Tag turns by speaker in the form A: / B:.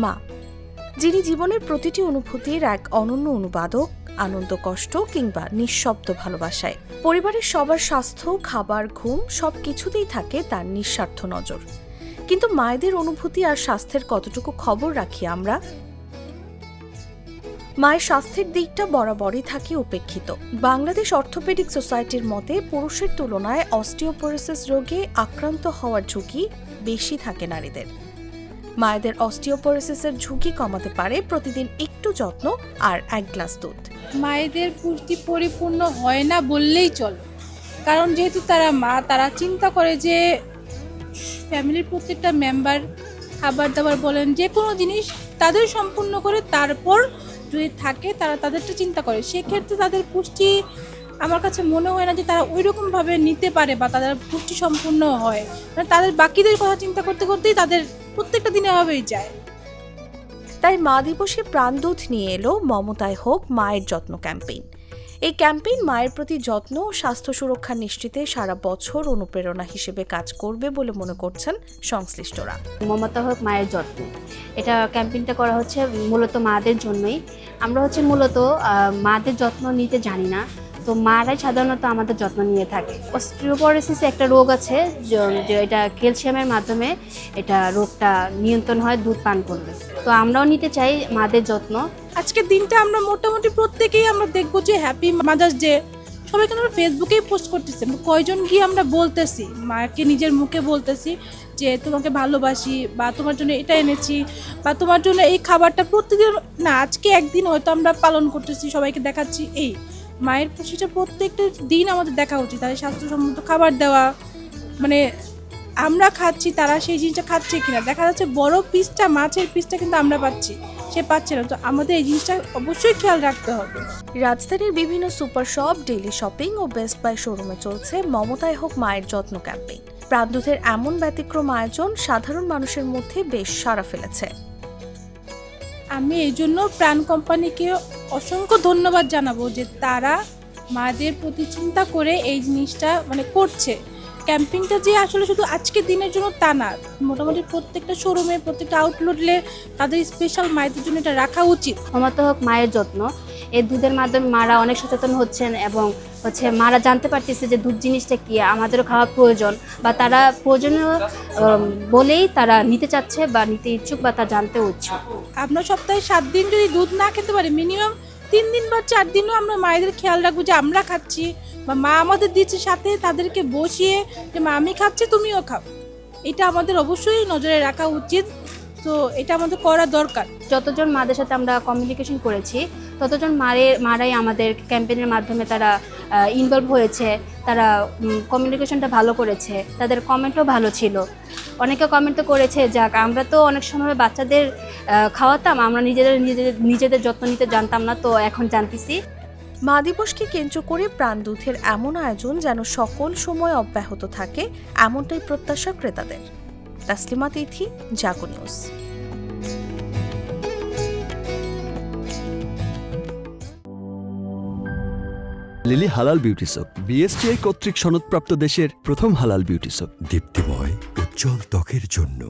A: মা, যিনি জীবনের প্রতিটি অনুভূতির এক অনন্য অনুবাদক, আনন্দ, কষ্ট কিংবা নিঃশব্দ ভালোবাসায়। পরিবারের সবার স্বাস্থ্য, খাবার, ঘুম সবকিছুতেই থাকে তার নিঃস্বার্থ নজর। কিন্তু মায়েদের অনুভূতি আর স্বাস্থ্যের কতটুকু খবর রাখি আমরা? মায়ের স্বাস্থ্যের দিকটা বরাবরই থাকে উপেক্ষিত। বাংলাদেশ অর্থোপেডিক সোসাইটির মতে পুরুষের তুলনায় অস্টিওপোরোসিস রোগে আক্রান্ত হওয়ার ঝুঁকি বেশি থাকে নারীদের। মায়েদের অস্টিওপোরোসিসের ঝুঁকি কমাতে পারে প্রতিদিন একটু যত্ন আর 1 গ্লাস দুধ।
B: মায়েদের পুষ্টি পরিপূর্ণ হয় না বললেই চলে, কারণ যেহেতু তারা মা, তারা চিন্তা করে যে ফ্যামিলির প্রত্যেকটা মেম্বার খাবার দাবার বলেন যে কোনো জিনিস তাদের সম্পূর্ণ করে তারপর যদি থাকে তারা তাদেরটা চিন্তা করে। সেক্ষেত্রে তাদের পুষ্টি আমার কাছে মনে হয় না যে তারা ওই রকমভাবে নিতে পারে বা তাদের পুষ্টি সম্পূর্ণ হয়, মানে তাদের বাকিদের কথা চিন্তা করতে করতেই তাদের প্রত্যেকটা দিনে এভাবেই যায়।
A: তাই মা দিবসে প্রাণদুধ নিয়ে এলো মমতায় হোক মায়ের যত্ন ক্যাম্পেইন। এই ক্যাম্পেইন মায়ের প্রতি যত্ন ও স্বাস্থ্য সুরক্ষা নিশ্চিতে সারা বছর অনুপ্রেরণা হিসেবে কাজ করবে বলে মনে করছেন সংশ্লিষ্টরা।
C: মমতা হোক মায়ের যত্ন, এটা ক্যাম্পেইনটা করা হচ্ছে মূলত মাদের জন্যই। আমরা মূলত মাদের যত্ন নিতে জানি না, তো মারাই সাধারণত আমাদের যত্ন নিয়ে থাকে। অস্টিওপোরোসিস একটা রোগ আছে যে এটা ক্যালসিয়ামের মাধ্যমে এটা রোগটা নিয়ন্ত্রণ হয় দুধ পান করলে। তো আমরাও নিতে চাই মাদের যত্ন।
B: আজকের দিনটা আমরা মোটামুটি প্রত্যেকেই আমরা দেখবো যে হ্যাপি মাদার্স ডে, সবাই কিন্তু আমরা ফেসবুকেই পোস্ট করতেছি। কয়জন গিয়ে আমরা বলতেছি, মাকে নিজের মুখে বলতেছি যে তোমাকে ভালোবাসি বা তোমার জন্য এটা এনেছি বা তোমার জন্য এই খাবারটা প্রত্যেকদিন না, আজকে একদিন হয়তো আমরা পালন করতেছি, সবাইকে দেখাচ্ছি। এই মায়ের পুষ্টিটা প্রত্যেকটা দিন আমাদের দেখা উচিত। তাদের স্বাস্থ্যসম্মত খাবার দেওয়া, মানে আমরা খাচ্ছি তারা সেই জিনিসটা খাচ্ছে কিনা, দেখা যাচ্ছে বড় পিসটা, মাছের পিসটা কিন্তু আমরা পাচ্ছি, সে পাচ্ছে না। তো আমাদের এই জিনিসটা অবশ্যই খেয়াল রাখতে হবে।
A: রাজধানীর বিভিন্ন সুপার শপ, ডেইলি শপিং ও বেস্ট বাই শোরুমে চলছে মমতায় হোক মায়ের যত্ন ক্যাম্পেইন। প্রাণদুধের এমন ব্যতিক্রম আয়োজন সাধারণ মানুষের মধ্যে বেশ সাড়া ফেলেছে।
B: আমি এই জন্য প্রাণ কোম্পানিকে অসংখ্য ধন্যবাদ জানাবো যে তারা মাদের প্রতি চিন্তা করে এই জিনিসটা মানে করছে। ক্যাম্পিংটা যে আসলে শুধু আজকের দিনের জন্য তা না, মোটামুটি প্রত্যেকটা শোরুমে, প্রত্যেকটা আউটলেটে তাদের স্পেশাল মায়েদের জন্য এটা রাখা উচিত।
C: মমতা হোক মায়ের যত্ন, এই দুধের মাধ্যমে মারা অনেক সচেতন হচ্ছেন এবং মারা জানতে পারতেছে যে দুধ জিনিসটা কি, আমাদেরও খাওয়া প্রয়োজন বা তারা প্রয়োজনীয় বলেই তারা নিতে চাচ্ছে বা নিতে ইচ্ছুক বা তা জানতে ইচ্ছুক।
B: আমরা সপ্তাহে 7 দিন যদি দুধ না খেতে পারি, মিনিমাম 3 দিন বা 4 দিনও আমরা মায়েদের খেয়াল রাখবো যে আমরা খাচ্ছি বা মা আমাদের দিচ্ছে, সাথে তাদেরকে বসিয়ে যে মা আমি খাচ্ছি তুমিও খাও, এটা আমাদের অবশ্যই নজরে রাখা উচিত। তো এটা আমাদের করা দরকার।
C: যতজন মাদের সাথে আমরা কমিউনিকেশন করেছি ততজন মারাই আমাদের ক্যাম্পেইনের মাধ্যমে তারা ইনভলভ হয়েছে, তারা কমিউনিকেশনটা ভালো করেছে, তাদের কমেন্টও ভালো ছিল। অনেকে কমেন্টও করেছে যাক আমরা তো অনেক সময় বাচ্চাদের খাওয়াতাম, আমরা নিজেদের যত্ন নিতে জানতাম না, তো এখন জানতেছি।
A: মা দিবসকে কেন্দ্র করে প্রাণদুধের এমন আয়োজন যেন সকল সময় অব্যাহত থাকে, এমনটাই প্রত্যাশা ক্রেতাদের। তাসলিমা তিথি, জাগো নিউজ।
D: লিলি হালাল বিউটি সোপ, বিএসটিআই কর্তৃক সনদপ্রাপ্ত দেশের প্রথম হালাল বিউটি সোপ।
E: দীপ্তিময় উজ্জ্বল ত্বকের জন্য।